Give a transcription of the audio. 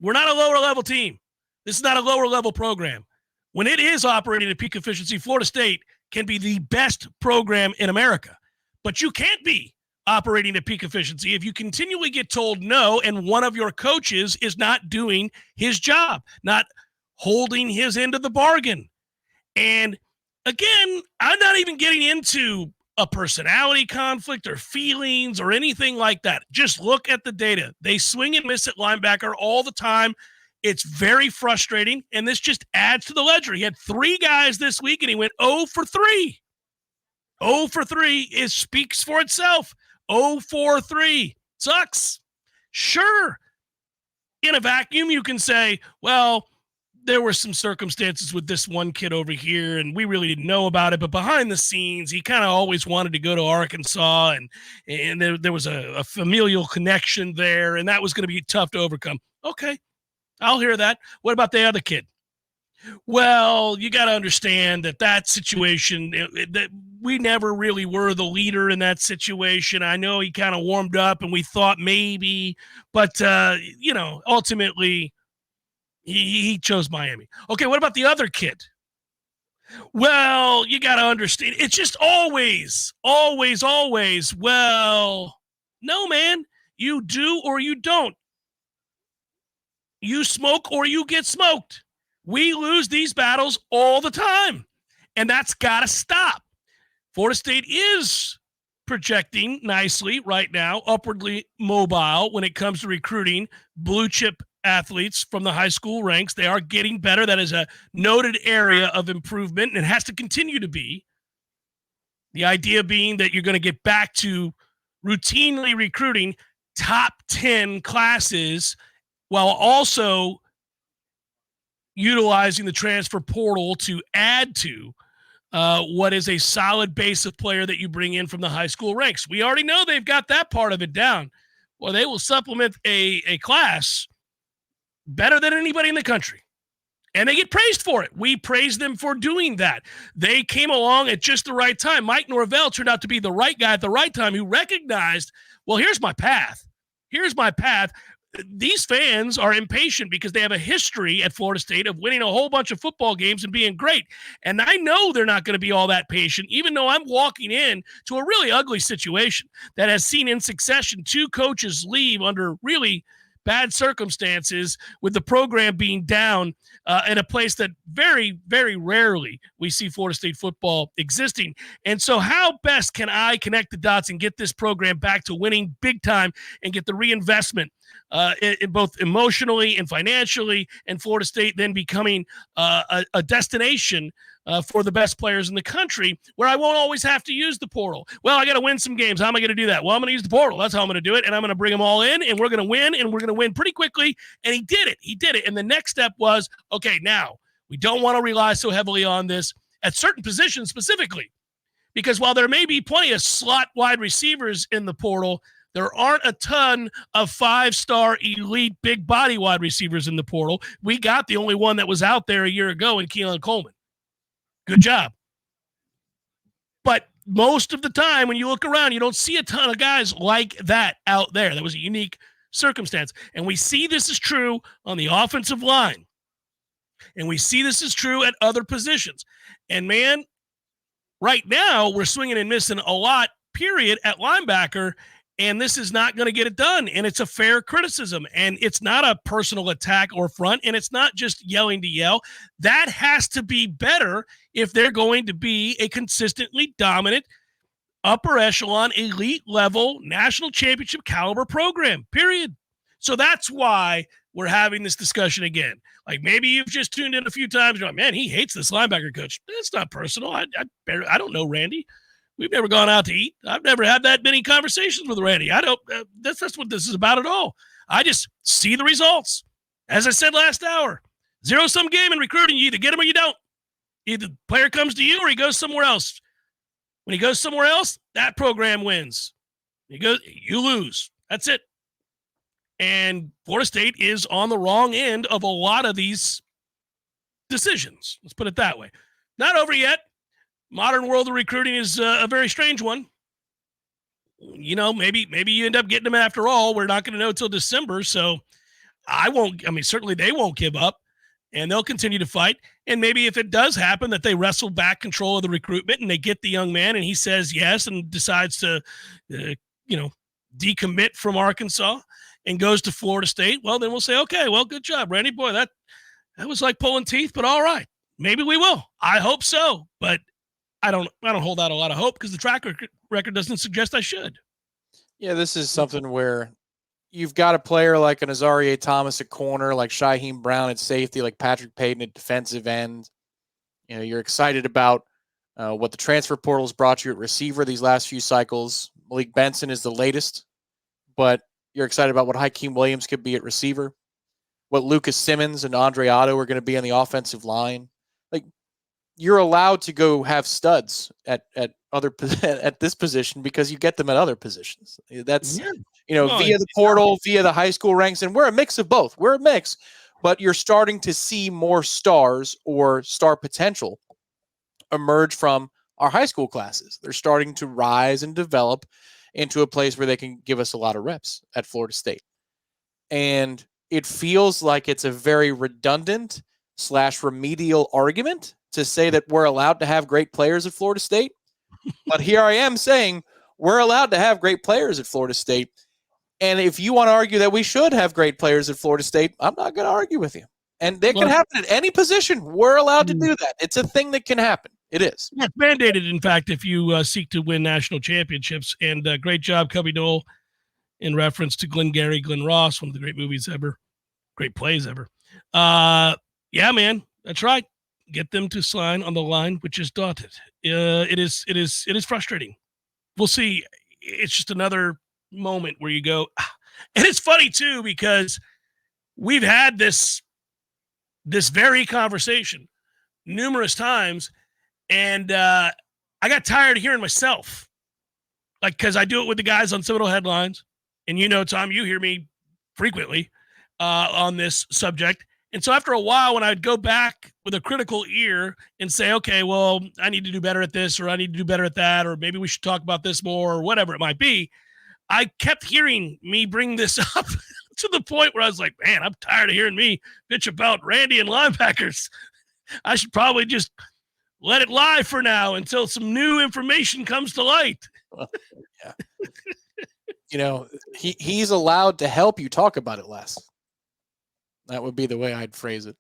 We're not a lower level team. This is not a lower level program. When it is operating at peak efficiency, Florida State can be the best program in America. But you can't be operating at peak efficiency if you continually get told no and one of your coaches is not doing his job, not holding his end of the bargain. And again, I'm not even getting into a personality conflict or feelings or anything like that. Just look at the data. They swing and miss at linebacker all the time. It's very frustrating, and this just adds to the ledger. He had 3 guys this week, and he went 0 for 3. 0 for 3 speaks for itself. 0 for 3. Sucks. Sure. In a vacuum, you can say, well, there were some circumstances with this one kid over here, and we really didn't know about it. But behind the scenes, he kind of always wanted to go to Arkansas, and there was a familial connection there, and that was going to be tough to overcome. Okay, I'll hear that. What about the other kid? Well, you got to understand that situation, that we never really were the leader in that situation. I know he kind of warmed up, and we thought maybe, but, ultimately – He chose Miami. Okay, what about the other kid? Well, you got to understand. It's just always. Well, no, man. You do or you don't. You smoke or you get smoked. We lose these battles all the time, and that's got to stop. Florida State is projecting nicely right now, upwardly mobile when it comes to recruiting blue chip athletes from the high school ranks. They are getting better. That is a noted area of improvement, and it has to continue to be. The idea being that you're going to get back to routinely recruiting top 10 classes while also utilizing the transfer portal to add to what is a solid base of player that you bring in from the high school ranks. We already know they've got that part of it down. Well, they will supplement a class better than anybody in the country. And they get praised for it. We praise them for doing that. They came along at just the right time. Mike Norvell turned out to be the right guy at the right time who recognized, well, here's my path. These fans are impatient because they have a history at Florida State of winning a whole bunch of football games and being great. And I know they're not going to be all that patient, even though I'm walking in to a really ugly situation that has seen in succession 2 coaches leave under really bad circumstances, with the program being down in a place that very, very rarely we see Florida State football existing. And so how best can I connect the dots and get this program back to winning big time and get the reinvestment in both emotionally and financially, and Florida State then becoming a destination for the best players in the country, where I won't always have to use the portal. Well, I got to win some games. How am I going to do that? Well, I'm going to use the portal. That's how I'm going to do it. And I'm going to bring them all in, and we're going to win, and we're going to win pretty quickly. And he did it. And the next step was, okay, now we don't want to rely so heavily on this at certain positions specifically, because while there may be plenty of slot wide receivers in the portal, there aren't a ton of 5-star elite big body wide receivers in the portal. We got the only one that was out there a year ago in Keelan Coleman. Good job. But most of the time when you look around, you don't see a ton of guys like that out there. That was a unique circumstance. And we see this is true on the offensive line. And we see this is true at other positions. And, man, right now we're swinging and missing a lot, period, at linebacker. And this is not going to get it done. And it's a fair criticism. And it's not a personal attack or front. And it's not just yelling to yell. That has to be better if they're going to be a consistently dominant, upper echelon, elite level, national championship caliber program, period. So that's why we're having this discussion again. Like, maybe you've just tuned in a few times. You're like, man, he hates this linebacker coach. That's not personal. I don't know Randy. We've never gone out to eat. I've never had that many conversations with Randy. I don't. That's what this is about at all. I just see the results. As I said last hour, zero-sum game in recruiting. You either get him or you don't. Either the player comes to you or he goes somewhere else. When he goes somewhere else, that program wins. You lose. That's it. And Florida State is on the wrong end of a lot of these decisions. Let's put it that way. Not over yet. Modern world of recruiting is a very strange one. You know, maybe you end up getting them after all. We're not going to know until December. So I won't. I mean, certainly they won't give up, and they'll continue to fight. And maybe if it does happen that they wrestle back control of the recruitment and they get the young man and he says yes and decides to, decommit from Arkansas and goes to Florida State, well, then we'll say, okay, well, good job, Randy. Boy, that was like pulling teeth, but all right, maybe we will. I hope so, but I don't hold out a lot of hope because the track record doesn't suggest I should. Yeah, this is something where you've got a player like an Azareye'h Thomas at corner, like Shaheem Brown at safety, like Patrick Payton at defensive end. You know, you're excited about what the transfer portal's brought you at receiver these last few cycles. Malik Benson is the latest, but you're excited about what Hakeem Williams could be at receiver, what Lucas Simmons and Andre Otto are going to be on the offensive line. Like, you're allowed to go have studs at this position because you get them at other positions. That's via the portal, via the high school ranks, and we're a mix of both. We're a mix, but you're starting to see more stars or star potential emerge from our high school classes. They're starting to rise and develop into a place where they can give us a lot of reps at Florida State. And it feels like it's a very redundant / remedial argument to say that we're allowed to have great players at Florida State. But here I am saying we're allowed to have great players at Florida State. And if you want to argue that we should have great players at Florida State, I'm not going to argue with you. And that can happen at any position. We're allowed to do that. It's a thing that can happen. It is. Yeah, it's mandated, in fact, if you seek to win national championships. And great job, Cubby Dole, in reference to Glengarry Glen Ross, one of the great movies ever, great plays ever. Yeah, man, that's right. Get them to sign on the line, which is dotted. It is frustrating. We'll see. It's just another moment where you go, and it's funny too because we've had this very conversation numerous times, and I got tired of hearing myself, like, because I do it with the guys on Seminole Headlines, and Tom, you hear me frequently on this subject. And so after a while, when I'd go back with a critical ear and say, okay, well, I need to do better at this, or I need to do better at that, or maybe we should talk about this more, or whatever it might be, I kept hearing me bring this up to the point where I was like, man, I'm tired of hearing me bitch about Randy and linebackers. I should probably just let it lie for now until some new information comes to light. Yeah. He's allowed to help you talk about it less. That would be the way I'd phrase it.